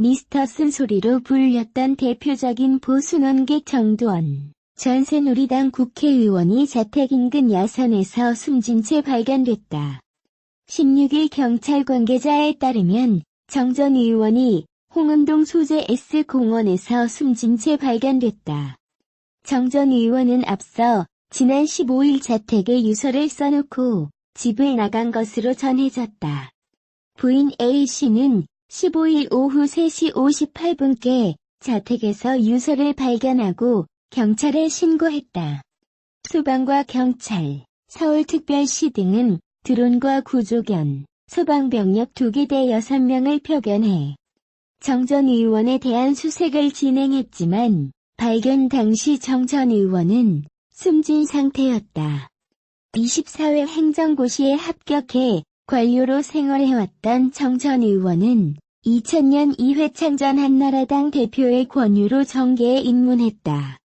미스터 쓴소리로 불렸던 대표적인 보수 논객 정도원 전 새누리당 국회의원이 자택 인근 야산에서 숨진 채 발견됐다. 16일 경찰 관계자에 따르면 정 전 의원이 홍은동 소재 S공원에서 숨진 채 발견됐다. 정 전 의원은 앞서 지난 15일 자택에 유서를 써놓고 집을 나간 것으로 전해졌다. 부인 A씨는 15일 오후 3시 58분께 자택에서 유서를 발견하고 경찰에 신고했다. 소방과 경찰, 서울특별시 등은 드론과 구조견, 소방병력 2기대 6명을 표견해 정 전 의원에 대한 수색을 진행했지만 발견 당시 정 전 의원은 숨진 상태였다. 24회 행정고시에 합격해 관료로 생활해왔던 정 전 의원은 2000년 2회 창전 한나라당 대표의 권유로 정계에 입문했다.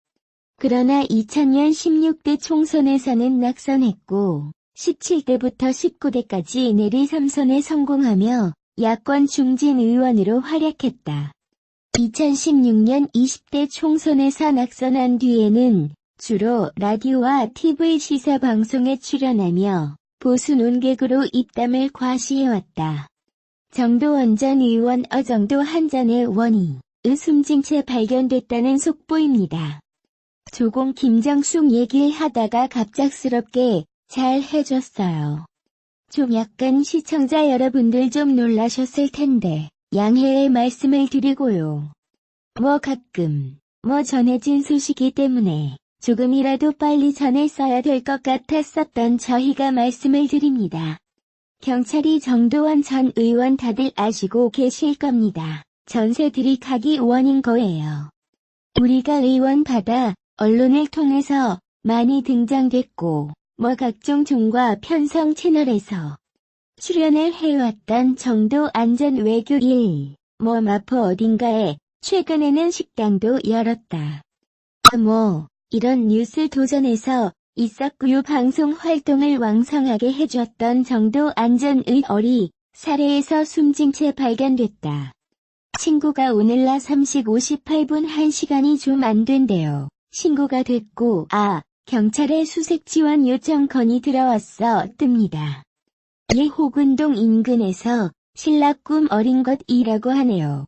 그러나 2000년 16대 총선에서는 낙선했고 17대부터 19대까지 내리 3선에 성공하며 야권 중진 의원으로 활약했다. 2016년 20대 총선에서 낙선한 뒤에는 주로 라디오와 TV 시사 방송에 출연하며 보수 논객으로 입담을 과시해왔다. 정도원 전 의원 정도 한 전의 원이 숨진 채 발견됐다는 속보입니다. 조공 김정숙 얘기하다가 갑작스럽게 잘 해줬어요. 좀 약간 시청자 여러분들 좀 놀라셨을 텐데 양해의 말씀을 드리고요. 가끔 전해진 소식이 때문에 조금이라도 빨리 전했어야 될 것 같았었던 저희가 말씀을 드립니다. 경찰이 정도원 전 의원 다들 아시고 계실 겁니다. 전세들이 가기 원인 거예요. 우리가 의원 받아 언론을 통해서 많이 등장됐고 각종 종과 편성 채널에서 출연을 해왔던 정도 안전 외교 1, 마포 어딘가에 최근에는 식당도 열었다. 이런 뉴스 도전에서 있었고요. 방송 활동을 왕성하게 해줬던 정도 안전의 어리 사례에서 숨진 채 발견됐다. 신고가 오늘 낮 3시 58분 1시간이 좀 안 된대요. 신고가 됐고 경찰에 수색 지원 요청 건이 들어왔어 뜹니다. 혹은동 인근에서 신라 꿈 어린 것이라고 하네요.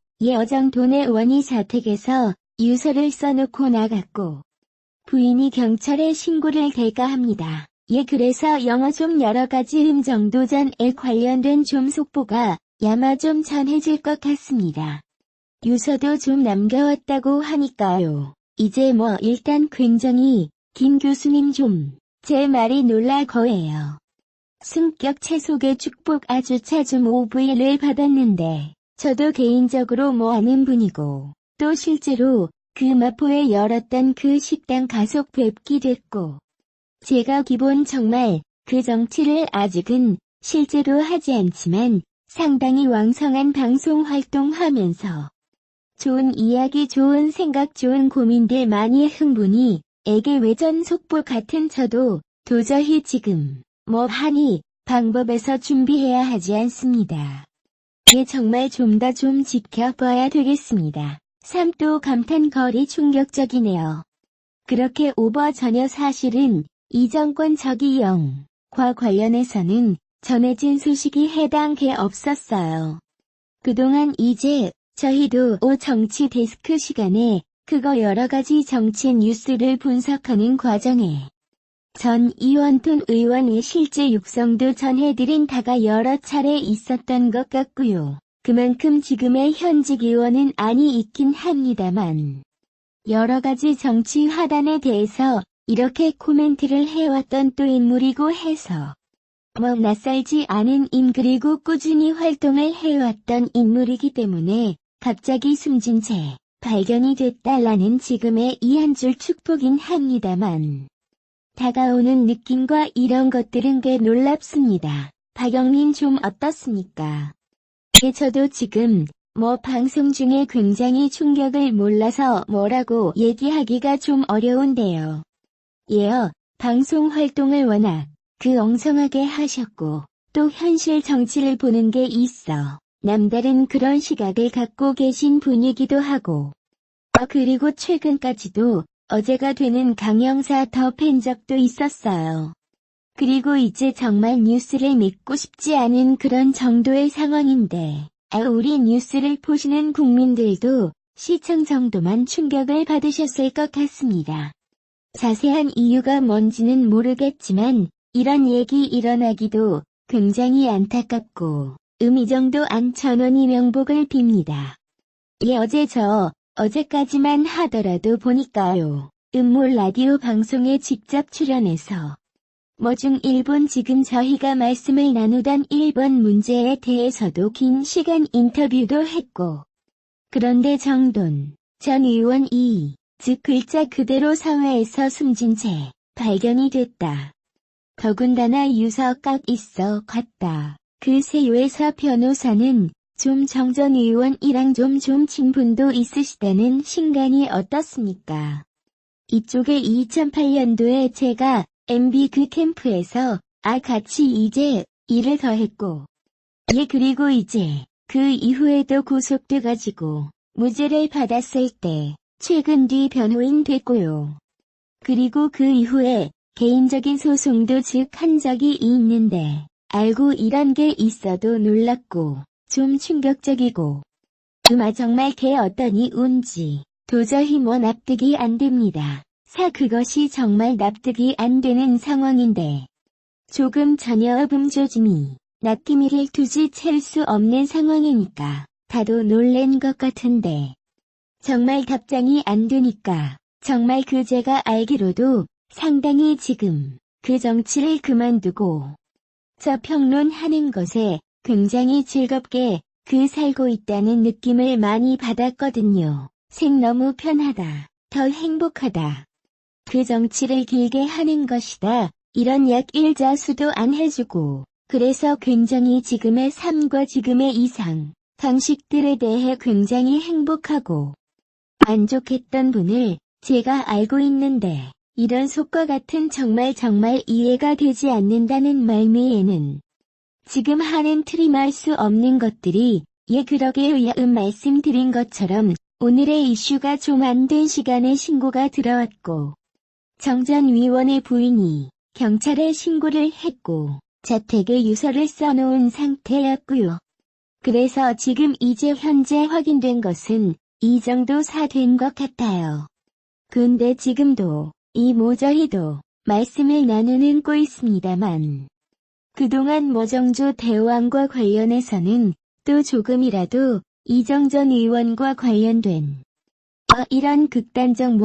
정도의 원이 자택에서 유서를 써놓고 나갔고 부인이 경찰에 신고를 대가합니다. 그래서 좀 여러가지 정도 전에 관련된 좀 속보가 아마 좀 전해질 것 같습니다. 유서도 좀 남겨왔다고 하니까요. 이제 일단 굉장히 김 교수님 제 말이 놀랄 거예요. 승격 채속의 축복 아주 자주 오브이를 받았는데 저도 개인적으로 아는 분이고 또 실제로 그 마포에 열었던 그 식당 가속 뵙기 됐고 제가 기본 정말 그 정치를 아직은 실제로 하지 않지만 상당히 왕성한 방송 활동하면서 좋은 이야기 좋은 생각 좋은 고민들 많이 흥분이 에게 외전 속보 같은 저도 도저히 지금 하니 방법에서 준비해야 하지 않습니다. 정말 좀 더 좀 지켜봐야 되겠습니다. 또 감탄거리 충격적이네요. 그렇게 오버 전혀 사실은 이 정권 과 관련해서는 전해진 소식이 해당 게 없었어요. 그동안 이제 저희도 정치 데스크 시간에 그거 여러가지 정치 뉴스를 분석하는 과정에 전 이원톤 의원의 실제 육성도 전해드린 다가 여러 차례 있었던 것 같고요. 그만큼 지금의 현직 의원은 있긴 합니다만 여러가지 정치 화단에 대해서 이렇게 코멘트를 해왔던 또 인물이고 해서 낯설지 않은 그리고 꾸준히 활동을 해왔던 인물이기 때문에 갑자기 숨진 채 발견이 됐다라는 지금의 이 한 줄 축복인 합니다만 다가오는 느낌과 이런 것들은 꽤 놀랍습니다. 박영민 좀 어떻습니까? 저도 지금 방송 중에 굉장히 충격을 몰라서 뭐라고 얘기하기가 좀 어려운데요. 방송 활동을 워낙 엉성하게 하셨고 또 현실 정치를 보는 게 있어 남다른 그런 시각을 갖고 계신 분이기도 하고, 그리고 최근까지도 어제가 되는 강영사 더 팬 적도 있었어요. 그리고 이제 정말 뉴스를 믿고 싶지 않은 그런 정도의 상황인데, 우리 뉴스를 보시는 국민들도 시청 정도만 충격을 받으셨을 것 같습니다. 자세한 이유가 뭔지는 모르겠지만, 이런 얘기 일어나기도 굉장히 안타깝고, 이 정도 안 천원이 명복을 빕니다. 어제까지만 하더라도 보니까요. 라디오 방송에 직접 출연해서 일본 지금 저희가 말씀을 나누던 일본 문제에 대해서도 긴 시간 인터뷰도 했고, 그런데 정돈 전 의원이 즉 글자 그대로 사회에서 숨진 채 발견이 됐다. 더군다나 유서가 있어 갔다. 그 세유에서 변호사는 좀 정 전 의원이랑 좀 친분도 있으시다는 신간이 어떻습니까? 이쪽에 2008년도에 제가 MB 그 캠프에서 같이 이제 일을 더했고, 그리고 이제 그 이후에도 구속돼가지고 무죄를 받았을 때 최근 뒤 변호인 됐고요. 그리고 그 이후에 개인적인 소송도 즉 한 적이 있는데 알고 이런 게 있어도 놀랍고 좀 충격적이고 정말 걔 어떠니 운지 도저히 납득이 안 됩니다. 그것이 정말 납득이 안 되는 상황인데 조금 전혀 조짐이 낯기미를 두지 챌 수 없는 상황이니까 다도 놀란 것 같은데 정말 답장이 안 되니까 정말 제가 알기로도 상당히 지금 그 정치를 그만두고 저 평론하는 것에 굉장히 즐겁게 살고 있다는 느낌을 많이 받았거든요. 너무 편하다. 더 행복하다. 그 정치를 길게 하는 것이다. 이런 약 일자수도 안 해주고 그래서 굉장히 지금의 삶과 지금의 이상, 방식들에 대해 굉장히 행복하고 만족했던 분을 제가 알고 있는데 이런 속과 같은 정말 이해가 되지 않는다는 말미에는 지금 하는 트림할 수 없는 것들이 그러게요. 말씀드린 것처럼 오늘의 이슈가 좀 안 된 시간에 신고가 들어왔고 정 전 위원의 부인이 경찰에 신고를 했고 자택에 유서를 써놓은 상태였고요. 그래서 지금 이제 현재 확인된 것은 이 정도 사된 것 같아요. 근데 지금도 모저히도 말씀을 나누는 고 있습니다만 그동안 정조 대왕과 관련해서는 또 조금이라도 이정 전 의원과 관련된 이런 극단적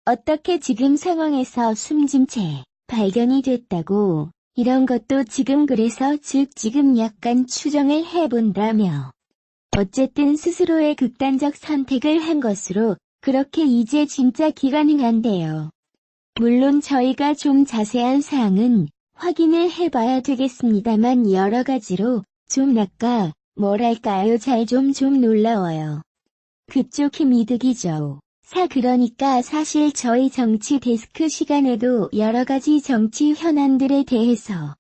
어떻게 지금 상황에서 숨진 채 발견이 됐다고 이런 것도 지금 그래서 즉 지금 약간 추정을 해본다며 어쨌든 스스로의 극단적 선택을 한 것으로 그렇게 이제 진짜 기가능한데요. 물론 저희가 좀 자세한 사항은 확인을 해봐야 되겠습니다만 여러 가지로 좀 뭐랄까요 잘 좀 놀라워요. 그쪽 힘 이득이죠. 그러니까 사실 저희 정치 데스크 시간에도 여러 가지 정치 현안들에 대해서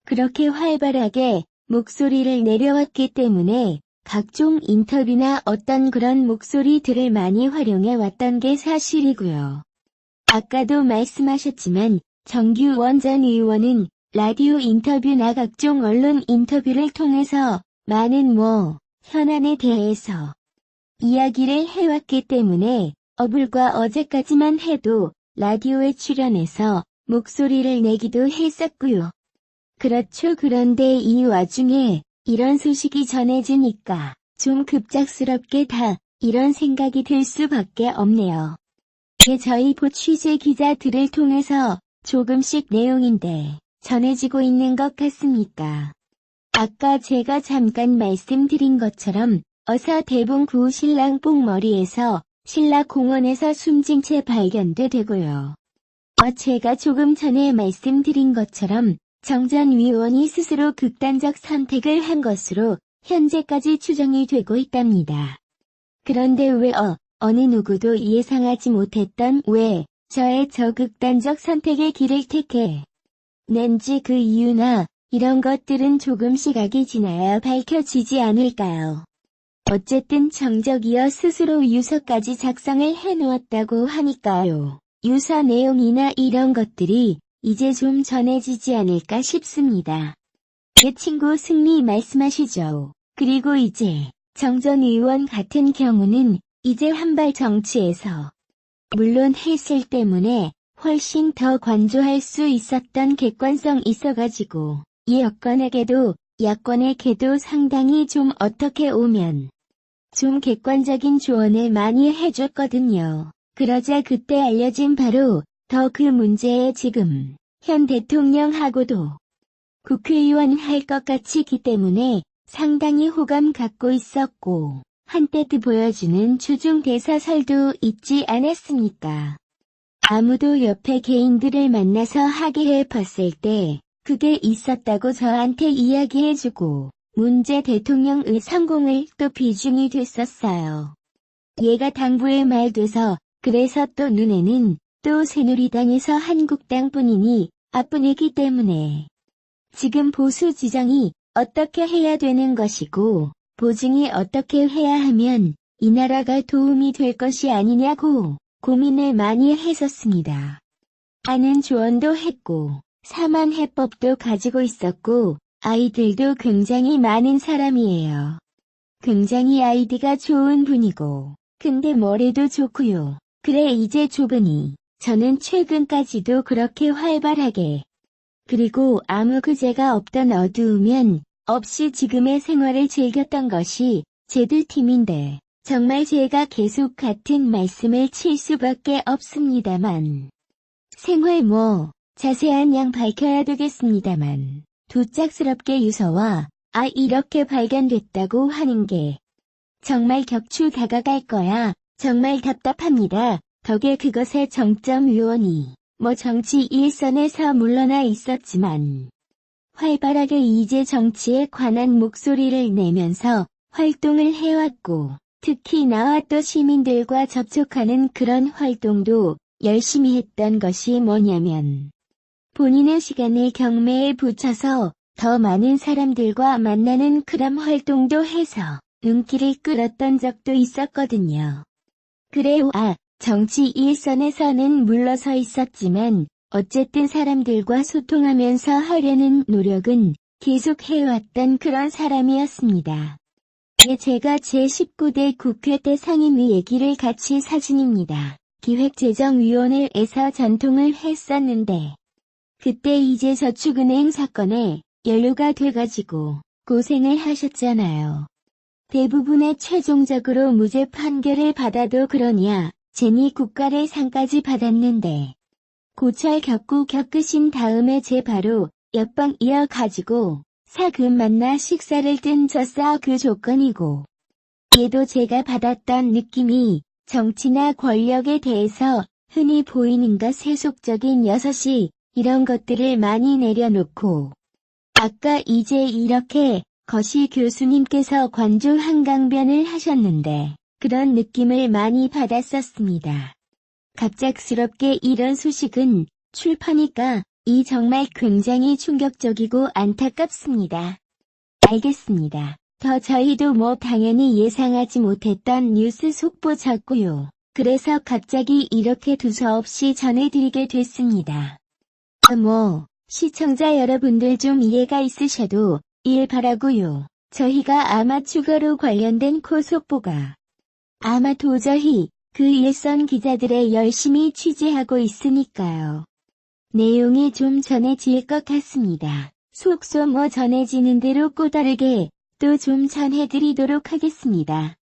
그렇게 활발하게 목소리를 내려왔기 때문에 각종 인터뷰나 어떤 그런 목소리들을 많이 활용해 왔던 게 사실이고요. 아까도 말씀하셨지만 정규원 전 의원은 라디오 인터뷰나 각종 언론 인터뷰를 통해서 많은 현안에 대해서 이야기를 해왔기 때문에 불과 어제까지만 해도 라디오에 출연해서 목소리를 내기도 했었고요. 그렇죠. 그런데 이 와중에 이런 소식이 전해지니까 좀 급작스럽게 이런 생각이 들 수밖에 없네요. 저희 취재 기자들을 통해서 조금씩 내용인데 전해지고 있는 것 같습니까? 아까 제가 잠깐 말씀드린 것처럼 어서대봉구 신랑 뽕머리에서 신라공원에서 숨진 채 발견되고요. 제가 조금 전에 말씀드린 것처럼 정 전 위원이 스스로 극단적 선택을 한 것으로 현재까지 추정이 되고 있답니다. 그런데 왜 어느 누구도 예상하지 못했던 왜 저의 극단적 선택의 길을 택해 낸지 그 이유나 이런 것들은 조금 시각이 지나야 밝혀지지 않을까요? 어쨌든 정적이어 스스로 유서까지 작성을 해놓았다고 하니까요. 유서 내용이나 이런 것들이 이제 좀 전해지지 않을까 싶습니다. 제 친구 승리 말씀하시죠. 그리고 이제 정 전 의원 같은 경우는 이제 한발 정치에서 물론 헬스 때문에 훨씬 더 관조할 수 있었던 객관성 있어가지고 이 여권에게도 야권에게도 상당히 좀 어떻게 오면 좀 객관적인 조언을 많이 해줬거든요. 그러자 그때 알려진 바로 더 그 문제에 지금 현 대통령하고도 국회의원 할 것 같이기 때문에 상당히 호감 갖고 있었고 한때 그 보여주는 주중 대사설도 있지 않았습니까? 아무도 옆에 개인들을 만나서 하게 해봤을 때 그게 있었다고 저한테 이야기해주고 문재 대통령의 성공을 또 비중이 됐었어요. 얘가 당부의 말 돼서 그래서 또 눈에는 또 새누리당에서 한국당 뿐이니 앞뿐이기 때문에 지금 보수 지정이 어떻게 해야 되는 것이고 보증이 어떻게 해야 하면 이 나라가 도움이 될 것이 아니냐고 고민을 많이 했었습니다. 아는 조언도 했고 사만 해법도 가지고 있었고 아이들도 굉장히 많은 사람이에요. 굉장히 아이디가 좋은 분이고 근데 머리도 좋고요. 그래 이제 좁으니 저는 최근까지도 그렇게 활발하게 그리고 아무 그제가 없던 어두우면 없이 지금의 생활을 즐겼던 것이 쟤들 팀인데 정말 제가 계속 같은 말씀을 칠 수밖에 없습니다만 생활 자세한 양 밝혀야 되겠습니다만 도짝스럽게 유서와 이렇게 발견됐다고 하는 게 정말 격추 다가갈 거야. 정말 답답합니다. 덕에 그것의 정점 의원이 정치 일선에서 물러나 있었지만 활발하게 이제 정치에 관한 목소리를 내면서 활동을 해왔고 특히 나와 또 시민들과 접촉하는 그런 활동도 열심히 했던 것이 뭐냐면 본인의 시간을 경매에 붙여서 더 많은 사람들과 만나는 그런 활동도 해서 눈길을 끌었던 적도 있었거든요. 그래요. 정치 일선에서는 물러서 있었지만 어쨌든 사람들과 소통하면서 하려는 노력은 계속 해왔던 그런 사람이었습니다. 제가 제19대 국회 때 상임위 얘기를 같이 사진입니다. 기획재정위원회에서 전통을 했었는데 그때 이제 저축은행 사건에 연루가 돼가지고 고생을 하셨잖아요. 대부분의 최종적으로 무죄 판결을 받아도 그러냐 제니 국가를 상까지 받았는데 고찰 겪으신 다음에 제 바로 옆방 이어가지고 사금 만나 식사를 뜬 그 조건이고 얘도 제가 받았던 느낌이 정치나 권력에 대해서 흔히 보이는 것 세속적인 6시 이런 것들을 많이 내려놓고 아까 이제 이렇게 거시 교수님께서 관조 한강변을 하셨는데 그런 느낌을 많이 받았었습니다. 갑작스럽게 이런 소식은 출판이니까 이 정말 굉장히 충격적이고 안타깝습니다. 알겠습니다. 더 저희도 당연히 예상하지 못했던 뉴스 속보였고요. 그래서 갑자기 이렇게 두서없이 전해드리게 됐습니다. 시청자 여러분들 좀 이해가 있으셔도 바라고요. 저희가 아마 추가로 관련된 속보가 아마 도저히 그 일선 기자들의 열심히 취재하고 있으니까요. 내용이 좀 전해질 것 같습니다. 속소 전해지는 대로 꼬다르게 또 좀 전해드리도록 하겠습니다.